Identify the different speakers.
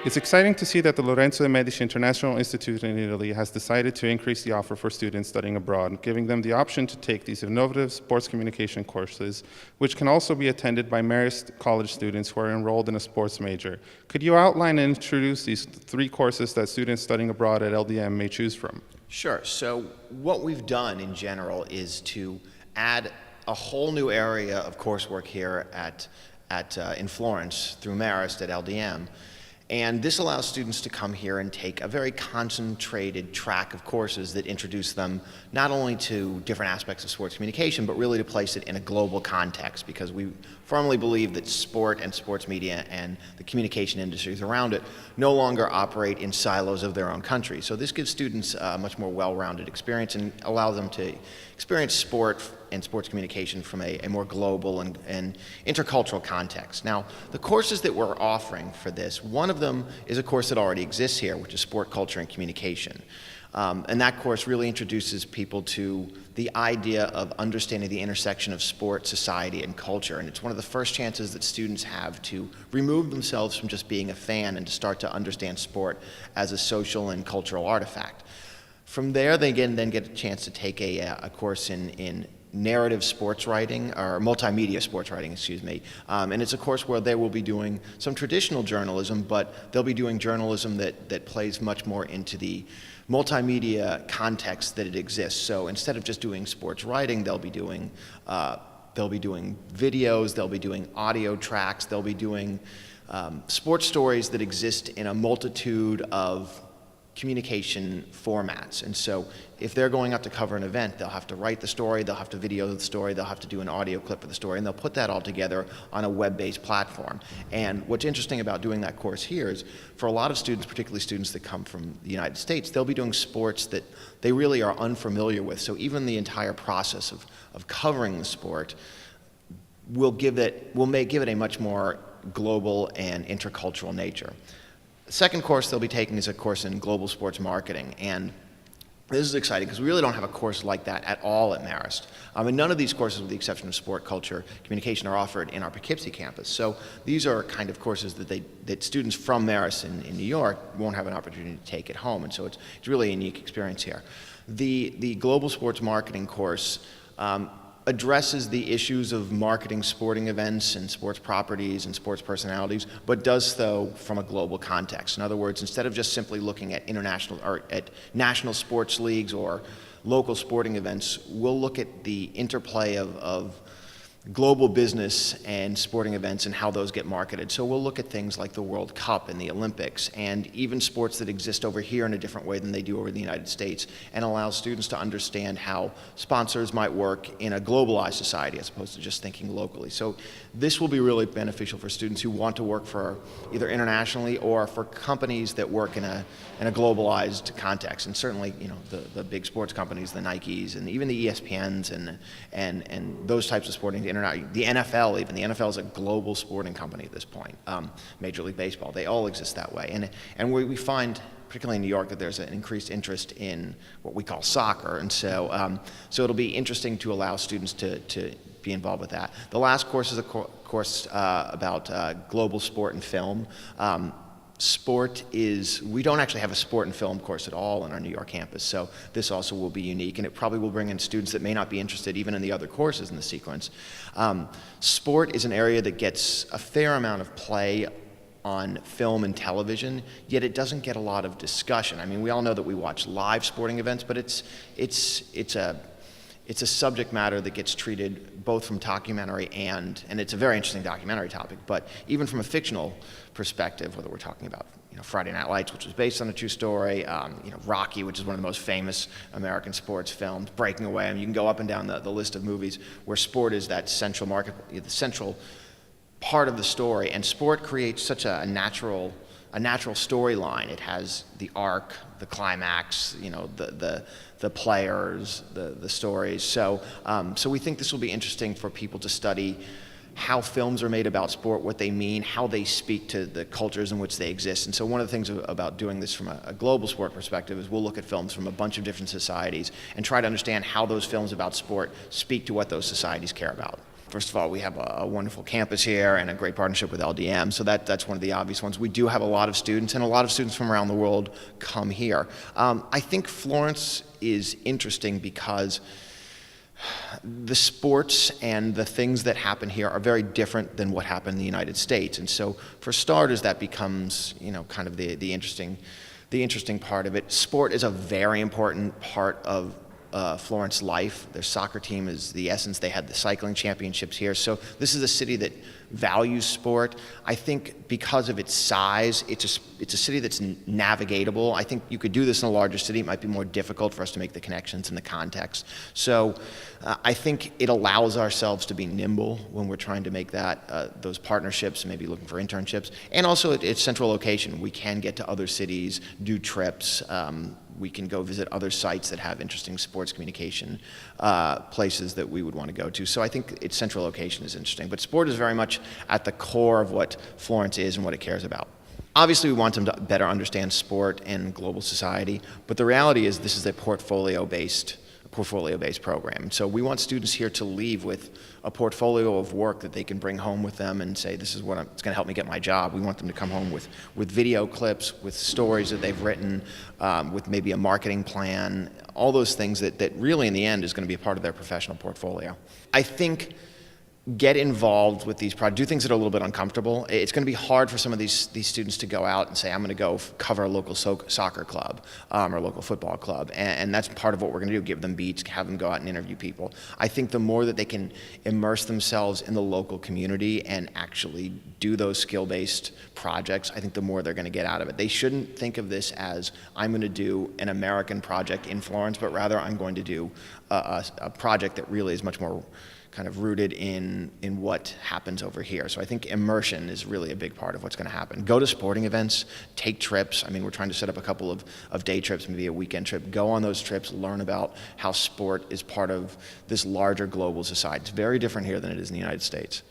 Speaker 1: It's exciting to see that the Lorenzo de' Medici International Institute in Italy has decided to increase the offer for students studying abroad, giving them the option to take these innovative sports communication courses, which can also be attended by Marist College students who are enrolled in a sports major. Could you outline and introduce these 3 courses that students studying abroad at LdM may choose from?
Speaker 2: Sure. So what we've done in general is to add a whole new area of coursework here in Florence through Marist at LdM. And this allows students to come here and take a very concentrated track of courses that introduce them not only to different aspects of sports communication, but really to place it in a global context, because we firmly believe that sport and sports media and the communication industries around it no longer operate in silos of their own country. So this gives students a much more well-rounded experience and allows them to experience sport and sports communication from a more global and intercultural context. Now, the courses that we're offering for this, one of them is a course that already exists here, which is Sport Culture and Communication. And that course really introduces people to the idea of understanding the intersection of sport, society, and culture. And it's one of the first chances that students have to remove themselves from just being a fan and to start to understand sport as a social and cultural artifact. From there, they then get a chance to take a course in narrative sports writing, or multimedia sports writing, excuse me. And it's a course where they will be doing some traditional journalism, but they'll be doing journalism that plays much more into the multimedia context that it exists. So instead of just doing sports writing, they'll be doing videos, they'll be doing audio tracks, they'll be doing sports stories that exist in a multitude of communication formats. And so if they're going out to cover an event, they'll have to write the story, they'll have to video the story, they'll have to do an audio clip of the story, and they'll put that all together on a web-based platform. And what's interesting about doing that course here is for a lot of students, particularly students that come from the United States, they'll be doing sports that they really are unfamiliar with. So even the entire process of covering the sport will give it a much more global and intercultural nature. The second course they'll be taking is a course in global sports marketing, and this is exciting because we really don't have a course like that at all at Marist. And none of these courses, with the exception of sport, culture, communication, are offered in our Poughkeepsie campus. So these are kind of courses that students from Marist in New York won't have an opportunity to take at home, and so it's really a unique experience here. The global sports marketing course addresses the issues of marketing sporting events and sports properties and sports personalities, but does so from a global context. In other words, instead of just simply looking at international or at national sports leagues or local sporting events, we'll look at the interplay of global business and sporting events and how those get marketed. So we'll look at things like the World Cup and the Olympics and even sports that exist over here in a different way than they do over in the United States, and allow students to understand how sponsors might work in a globalized society as opposed to just thinking locally. So this will be really beneficial for students who want to work for either internationally or for companies that work in a globalized context. And certainly, you know, the big sports companies, the Nikes and even the ESPNs and those types of sporting, the NFL even. The NFL is a global sporting company at this point. Major League Baseball, they all exist that way. And we find, particularly in New York, that there's an increased interest in what we call soccer. And so it'll be interesting to allow students to be involved with that. The last course is a course about global sport and film. We don't actually have a sport and film course at all in our New York campus, so this also will be unique, and it probably will bring in students that may not be interested even in the other courses in the sequence. Sport is an area that gets a fair amount of play on film and television, yet it doesn't get a lot of discussion. I mean, we all know that we watch live sporting events, but it's a subject matter that gets treated both from documentary and it's a very interesting documentary topic, but even from a fictional perspective, whether we're talking about, you know, Friday Night Lights, which was based on a true story, you know, Rocky, which is one of the most famous American sports films, Breaking Away. I mean, you can go up and down the list of movies where sport is that central the central part of the story, and sport creates such a natural storyline. It has the arc, the climax, you know, the players, the stories. So we think this will be interesting for people to study how films are made about sport, what they mean, how they speak to the cultures in which they exist. And so one of the things about doing this from a global sport perspective is we'll look at films from a bunch of different societies and try to understand how those films about sport speak to what those societies care about. First of all, we have a wonderful campus here and a great partnership with LdM, so that's one of the obvious ones. We do have a lot of students, and a lot of students from around the world come here. I think Florence is interesting because the sports and the things that happen here are very different than what happened in the United States. And so for starters, that becomes, kind of the interesting part of it. Sport is a very important part of Florence life. Their soccer team is the essence. They had the cycling championships here. So this is a city that values sport. I think because of its size, it's a city that's navigatable. I think you could do this in a larger city. It might be more difficult for us to make the connections and the context. So I think it allows ourselves to be nimble when we're trying to make those partnerships, maybe looking for internships. And also its central location. We can get to other cities, do trips. We can go visit other sites that have interesting sports communication places that we would want to go to. So I think its central location is interesting. But sport is very much at the core of what Florence is and what it cares about. Obviously, we want them to better understand sport and global society, but the reality is this is a portfolio-based program. So we want students here to leave with a portfolio of work that they can bring home with them and say, this is what it's going to help me get my job. We want them to come home with video clips, with stories that they've written, with maybe a marketing plan, all those things that really in the end is going to be a part of their professional portfolio. I think get involved with these projects, do things that are a little bit uncomfortable. It's going to be hard for some of these students to go out and say, I'm going to go cover a local soccer club or a local football club. And that's part of what we're going to do, give them beats, have them go out and interview people. I think the more that they can immerse themselves in the local community and actually do those skill-based projects, I think the more they're going to get out of it. They shouldn't think of this as, I'm going to do an American project in Florence, but rather I'm going to do a project that really is much more kind of rooted in what happens over here. So I think immersion is really a big part of what's going to happen. Go to sporting events, take trips. I mean, we're trying to set up a couple of day trips, maybe a weekend trip. Go on those trips, learn about how sport is part of this larger global society. It's very different here than it is in the United States.